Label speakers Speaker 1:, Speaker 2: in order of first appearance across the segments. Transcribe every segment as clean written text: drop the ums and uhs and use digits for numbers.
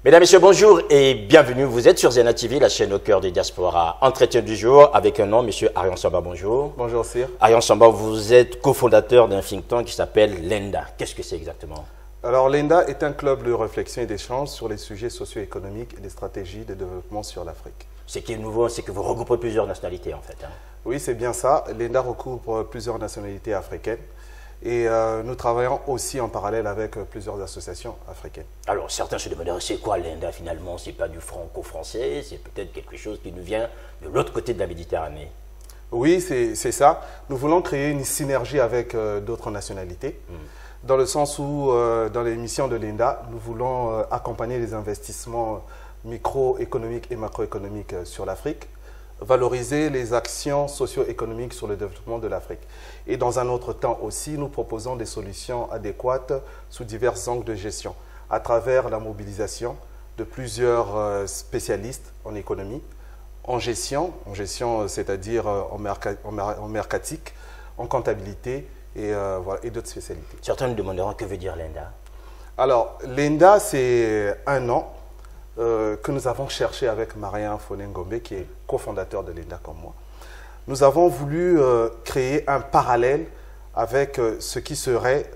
Speaker 1: Mesdames, Messieurs, bonjour et bienvenue. Vous êtes sur Zena TV, la chaîne au cœur des diasporas. Entretien du jour avec un nom, Monsieur Arion Samba, bonjour.
Speaker 2: Bonjour, Sir.
Speaker 1: Arion Samba, vous êtes cofondateur d'un think tank qui s'appelle l'ENDA. Qu'est-ce que c'est exactement?
Speaker 2: Alors, l'ENDA est un club de réflexion et d'échange sur les sujets socio-économiques et des stratégies de développement sur l'Afrique.
Speaker 1: Ce qui est nouveau, c'est que vous regroupez plusieurs nationalités, en fait.
Speaker 2: Oui, c'est bien ça. L'ENDA recouvre plusieurs nationalités africaines. Et nous travaillons aussi en parallèle avec plusieurs associations africaines.
Speaker 1: Alors, certains se demanderaient, c'est quoi l'ENDA finalement? C'est pas du franco-français, c'est peut-être quelque chose qui nous vient de l'autre côté de la Méditerranée.
Speaker 2: Oui, c'est ça. Nous voulons créer une synergie avec d'autres nationalités, dans le sens où, dans les missions de l'ENDA, nous voulons accompagner les investissements microéconomiques et macroéconomiques sur l'Afrique, valoriser les actions socio-économiques sur le développement de l'Afrique. Et dans un autre temps aussi, nous proposons des solutions adéquates sous divers angles de gestion, à travers la mobilisation de plusieurs spécialistes en économie, en gestion c'est-à-dire en mercatique, en comptabilité et, voilà, et d'autres spécialités.
Speaker 1: Certains nous demanderont que veut dire l'ENDA.
Speaker 2: Alors, l'ENDA, c'est un nom que nous avons cherché avec Marien Fonengombe, qui est cofondateur de l'ENDA comme moi. Nous avons voulu créer un parallèle avec ce qui serait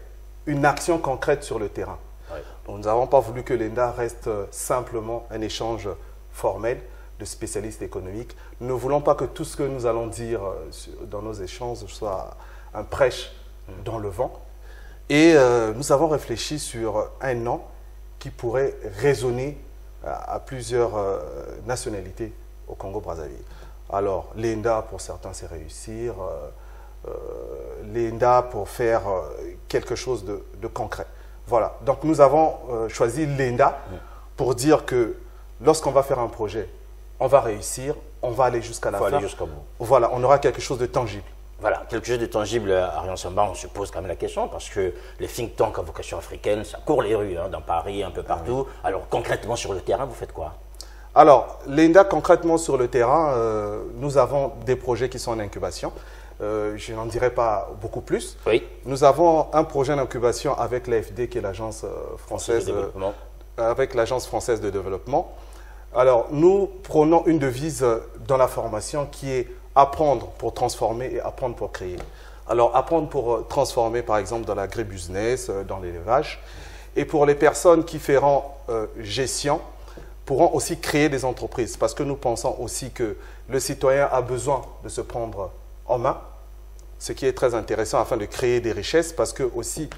Speaker 2: une action concrète sur le terrain. Ouais. Donc, nous n'avons pas voulu que l'ENDA reste simplement un échange formel de spécialistes économiques. Nous ne voulons pas que tout ce que nous allons dire dans nos échanges soit un prêche dans le vent. Et nous avons réfléchi sur un nom qui pourrait résonner à plusieurs nationalités au Congo-Brazzaville. Alors, l'ENDA, pour certains, c'est réussir. L'ENDA pour faire quelque chose de concret. Voilà. Donc, nous avons choisi l'ENDA pour dire que lorsqu'on va faire un projet, on va réussir, on va aller jusqu'à la fin.
Speaker 1: Aller jusqu'au bout.
Speaker 2: Voilà, on aura quelque chose de tangible.
Speaker 1: Voilà, quelque chose de tangible, Arion Samba, on se pose quand même la question parce que les think tanks à vocation africaine, ça court les rues, dans Paris, un peu partout. Oui. Alors concrètement sur le terrain, vous faites quoi?
Speaker 2: Alors, l'ENDA, concrètement sur le terrain, nous avons des projets qui sont en incubation. Je n'en dirai pas beaucoup plus.
Speaker 1: Oui.
Speaker 2: Nous avons un projet d'incubation avec l'AFD, qui est l'agence française, avec l'agence française de développement. Alors, nous prenons une devise dans la formation qui est apprendre pour transformer et apprendre pour créer. Alors, apprendre pour transformer, par exemple, dans l'agribusiness, dans l'élevage. Et pour les personnes qui feront gestion, pourront aussi créer des entreprises. Parce que nous pensons aussi que le citoyen a besoin de se prendre en main, ce qui est très intéressant afin de créer des richesses. Parce que aussi,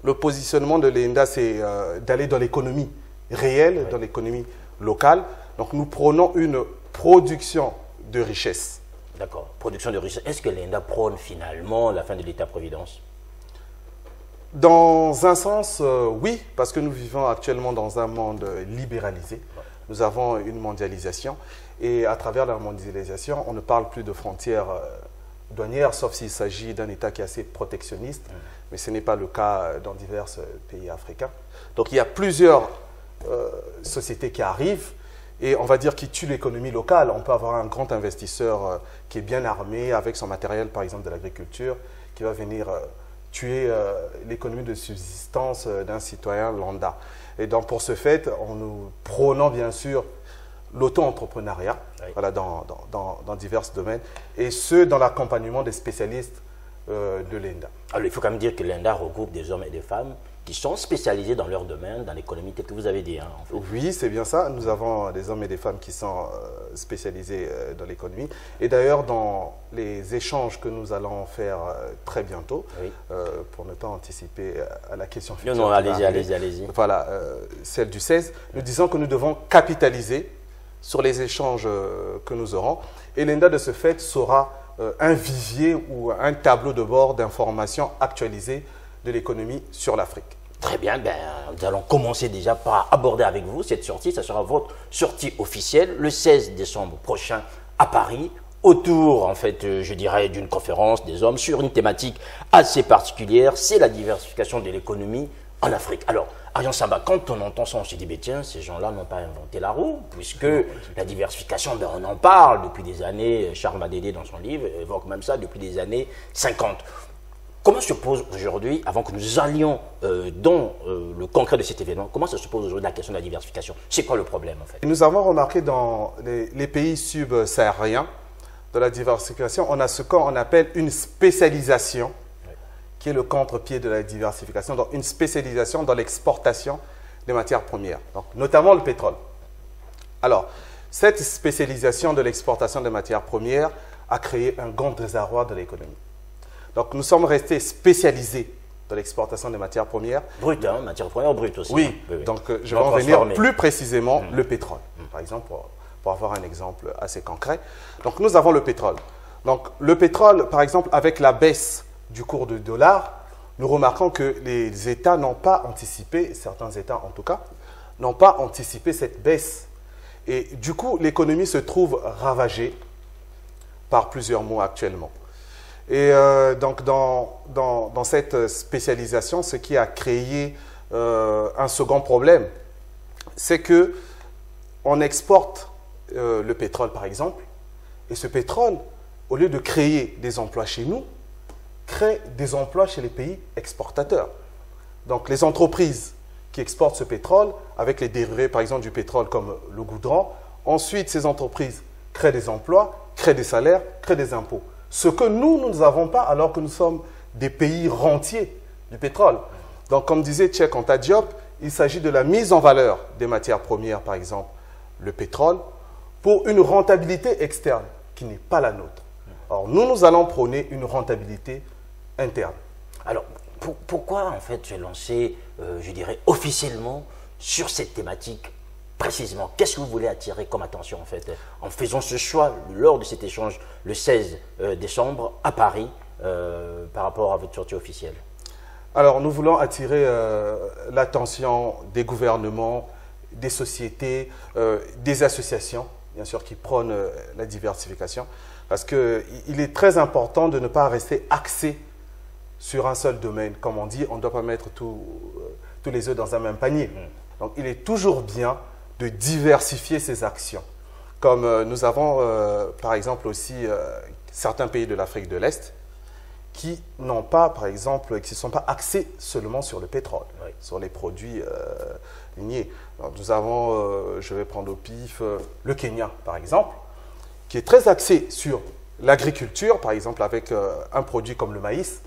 Speaker 2: le positionnement de l'ENDA, c'est d'aller dans l'économie réelle, dans l'économie locale. Donc, nous prenons une production de richesses.
Speaker 1: D'accord. Production de richesse. Est-ce que l'ENDA prône finalement la fin de l'État-providence?
Speaker 2: Dans un sens, oui, parce que nous vivons actuellement dans un monde libéralisé. Nous avons une mondialisation et à travers la mondialisation, on ne parle plus de frontières douanières, sauf s'il s'agit d'un État qui est assez protectionniste, mais ce n'est pas le cas dans divers pays africains. Donc il y a plusieurs sociétés qui arrivent. Et on va dire qui tue l'économie locale. On peut avoir un grand investisseur qui est bien armé avec son matériel, par exemple de l'agriculture, qui va venir tuer l'économie de subsistance d'un citoyen lambda. Et donc pour ce fait, nous prônons bien sûr l'auto-entrepreneuriat, oui, voilà, dans divers domaines, et ce, dans l'accompagnement des spécialistes de l'ENDA.
Speaker 1: Alors il faut quand même dire que l'ENDA regroupe des hommes et des femmes qui sont spécialisés dans leur domaine, dans l'économie, tel que vous avez dit. En fait.
Speaker 2: Oui, c'est bien ça. Nous avons des hommes et des femmes qui sont spécialisés dans l'économie. Et d'ailleurs, dans les échanges que nous allons faire très bientôt, oui, pour ne pas anticiper à la question future.
Speaker 1: Non, allez-y.
Speaker 2: Voilà, celle du 16, nous disons que nous devons capitaliser sur les échanges que nous aurons. Et l'ENDA, de ce fait, sera un vivier ou un tableau de bord d'informations actualisées de l'économie sur l'Afrique.
Speaker 1: Très bien, nous allons commencer déjà par aborder avec vous cette sortie. Ça sera votre sortie officielle le 16 décembre prochain à Paris, autour, en fait, je dirais, d'une conférence des hommes sur une thématique assez particulière, c'est la diversification de l'économie en Afrique. Alors, Arion Samba, quand on entend ça, on se dit, tiens, ces gens-là n'ont pas inventé la roue, puisque la diversification, on en parle depuis des années. Charles Madédé, dans son livre, évoque même ça depuis des années 50. comment se pose aujourd'hui, avant que nous allions dans le concret de cet événement, comment ça se pose aujourd'hui la question de la diversification? C'est quoi le problème en fait?
Speaker 2: Nous avons remarqué dans les pays subsahariens, de la diversification, on a ce qu'on appelle une spécialisation, qui est le contre-pied de la diversification, donc une spécialisation dans l'exportation des matières premières, donc notamment le pétrole. Alors, cette spécialisation de l'exportation des matières premières a créé un grand désarroi de l'économie. Donc, nous sommes restés spécialisés dans l'exportation des matières premières.
Speaker 1: Brutes, hein, matières premières brutes aussi.
Speaker 2: Oui,
Speaker 1: hein. Oui.
Speaker 2: donc je vais en venir plus précisément le pétrole, par exemple, pour avoir un exemple assez concret. Donc, nous avons le pétrole. Donc, le pétrole, par exemple, avec la baisse du cours du dollar, nous remarquons que les États n'ont pas anticipé, certains États en tout cas, n'ont pas anticipé cette baisse. Et du coup, l'économie se trouve ravagée par plusieurs mots actuellement. Et donc, dans cette spécialisation, ce qui a créé un second problème, c'est que on exporte le pétrole, par exemple, et ce pétrole, au lieu de créer des emplois chez nous, crée des emplois chez les pays exportateurs. Donc, les entreprises qui exportent ce pétrole, avec les dérivés, par exemple, du pétrole comme le goudron, ensuite, ces entreprises créent des emplois, créent des salaires, créent des impôts. Ce que nous n'avons pas alors que nous sommes des pays rentiers du pétrole. Donc, comme disait Cheikh Anta Diop, il s'agit de la mise en valeur des matières premières, par exemple, le pétrole, pour une rentabilité externe qui n'est pas la nôtre. Alors, nous allons prôner une rentabilité interne.
Speaker 1: Alors, pourquoi, en fait, se lancer, je dirais, officiellement sur cette thématique précisément? Qu'est-ce que vous voulez attirer comme attention, en fait, en faisant ce choix lors de cet échange le 16 décembre à Paris par rapport à votre sortie officielle?
Speaker 2: Alors, nous voulons attirer l'attention des gouvernements, des sociétés, des associations, bien sûr, qui prônent la diversification, parce qu'il est très important de ne pas rester axé sur un seul domaine. Comme on dit, on ne doit pas mettre tous les œufs dans un même panier. Donc, il est toujours bien de diversifier ses actions. Comme nous avons, par exemple, aussi certains pays de l'Afrique de l'Est qui n'ont pas, par exemple, qui ne sont pas axés seulement sur le pétrole, sur les produits miniers. Alors, nous avons, je vais prendre au pif, le Kenya, par exemple, qui est très axé sur l'agriculture, par exemple, avec un produit comme le maïs,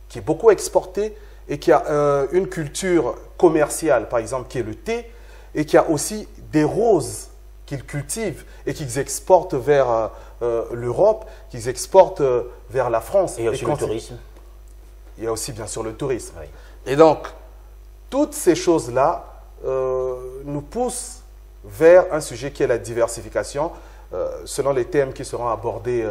Speaker 2: qui est beaucoup exporté et qui a une culture commerciale, par exemple, qui est le thé, et qui a aussi des roses qu'ils cultivent et qu'ils exportent vers l'Europe, qu'ils exportent vers la France.
Speaker 1: Et aussi le tourisme.
Speaker 2: Il y a aussi, bien sûr, le tourisme.
Speaker 1: Oui.
Speaker 2: Et donc, toutes ces choses-là nous poussent vers un sujet qui est la diversification, selon les thèmes qui seront abordés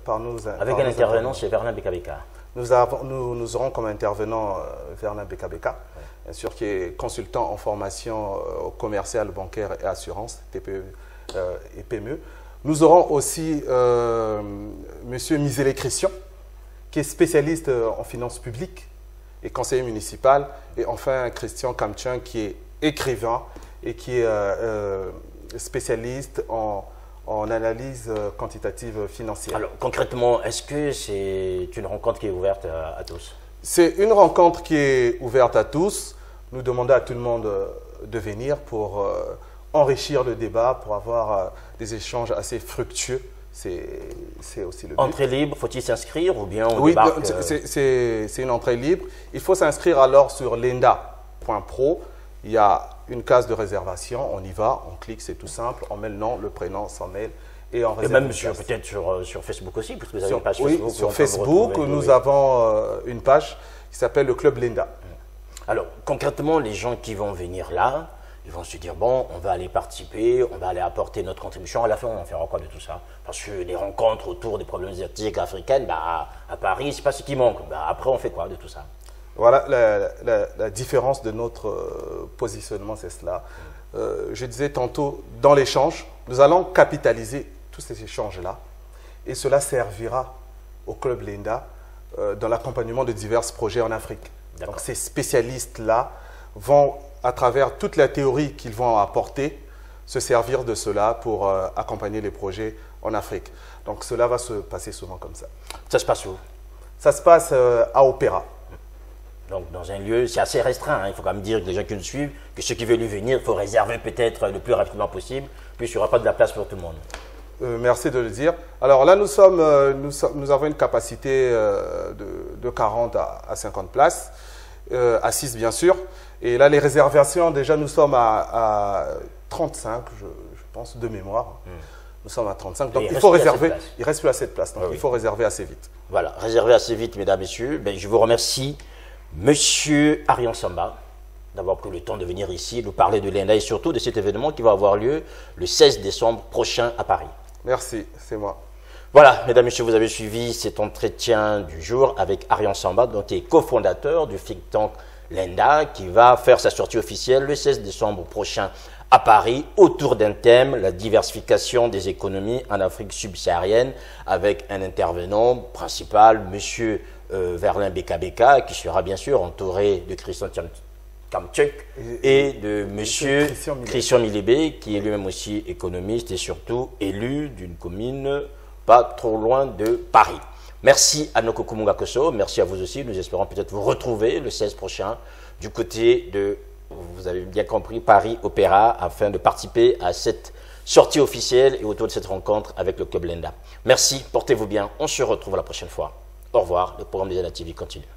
Speaker 2: par nos
Speaker 1: Avec un intervenant, c'est Vernon Bekabeka.
Speaker 2: Nous aurons comme intervenant Vernon Bekabeka, bien sûr, qui est consultant en formation commerciale, bancaire et assurance, TPE et PME. Nous aurons aussi M. Misele Christian, qui est spécialiste en finances publiques et conseiller municipal. Et enfin, Christian Kamtchen, qui est écrivain et qui est spécialiste en analyse quantitative financière.
Speaker 1: Alors, concrètement, est-ce que c'est une rencontre qui est ouverte à tous?
Speaker 2: C'est une rencontre qui est ouverte à tous. Nous demandons à tout le monde de venir pour enrichir le débat, pour avoir des échanges assez fructueux. C'est aussi le but.
Speaker 1: Entrée libre, faut-il s'inscrire ou bien on
Speaker 2: Oui,
Speaker 1: débarque
Speaker 2: c'est une entrée libre. Il faut s'inscrire alors sur lenda.pro. Il y a une case de réservation, on y va, on clique, c'est tout simple, on met le nom, le prénom, son mail et on réserve.
Speaker 1: Et même peut-être sur Facebook aussi, puisque vous avez une page Facebook.
Speaker 2: Oui, sur Facebook, nous avons une page qui s'appelle le Club Lenda.
Speaker 1: Alors, concrètement, les gens qui vont venir là, ils vont se dire, bon, on va aller participer, on va aller apporter notre contribution. À la fin, on va faire quoi de tout ça? Parce que les rencontres autour des problématiques africaines, à Paris, c'est pas ce qui manque. Après, on fait quoi de tout ça?
Speaker 2: Voilà, la différence de notre positionnement, c'est cela. Je disais tantôt, dans l'échange, nous allons capitaliser tous ces échanges-là et cela servira au Club Lenda dans l'accompagnement de divers projets en Afrique. Donc ces spécialistes-là vont, à travers toute la théorie qu'ils vont apporter, se servir de cela pour accompagner les projets en Afrique. Donc cela va se passer souvent comme ça.
Speaker 1: Ça se passe où?
Speaker 2: Ça se passe à Opéra.
Speaker 1: Donc, dans un lieu, c'est assez restreint. Hein. Il faut quand même dire que les gens qui nous suivent, que ceux qui veulent y venir, il faut réserver peut-être le plus rapidement possible, puisqu'il n'y aura pas de la place pour tout le monde.
Speaker 2: Merci de le dire. Alors là, nous avons une capacité de 40 à 50 places, assises bien sûr. Et là, les réservations, déjà, nous sommes à 35, je pense, de mémoire. Nous sommes à 35, donc il faut réserver. Il ne reste plus assez de place, donc il faut réserver assez vite.
Speaker 1: Voilà, réserver assez vite, mesdames, messieurs. Ben, je vous remercie, monsieur Arian Samba, d'avoir pris le temps de venir ici, nous parler de l'ENDA et surtout de cet événement qui va avoir lieu le 16 décembre prochain à Paris.
Speaker 2: Merci, c'est moi.
Speaker 1: Voilà, mesdames, messieurs, vous avez suivi cet entretien du jour avec Arian Samba, donc qui est cofondateur du think tank l'ENDA, qui va faire sa sortie officielle le 16 décembre prochain à Paris, autour d'un thème, la diversification des économies en Afrique subsaharienne, avec un intervenant principal, monsieur Verlin Beka, qui sera bien sûr entouré de Christian Kamtchuk et de monsieur Christian Milébé, qui est lui-même aussi économiste et surtout élu d'une commune pas trop loin de Paris. Merci à Noko Kumunga Koso, merci à vous aussi. Nous espérons peut-être vous retrouver le 16 prochain du côté de, vous avez bien compris, Paris Opéra, afin de participer à cette sortie officielle et autour de cette rencontre avec le Club l'ENDA. Merci, portez-vous bien, on se retrouve la prochaine fois. Au revoir, le programme des ENDA TV continue.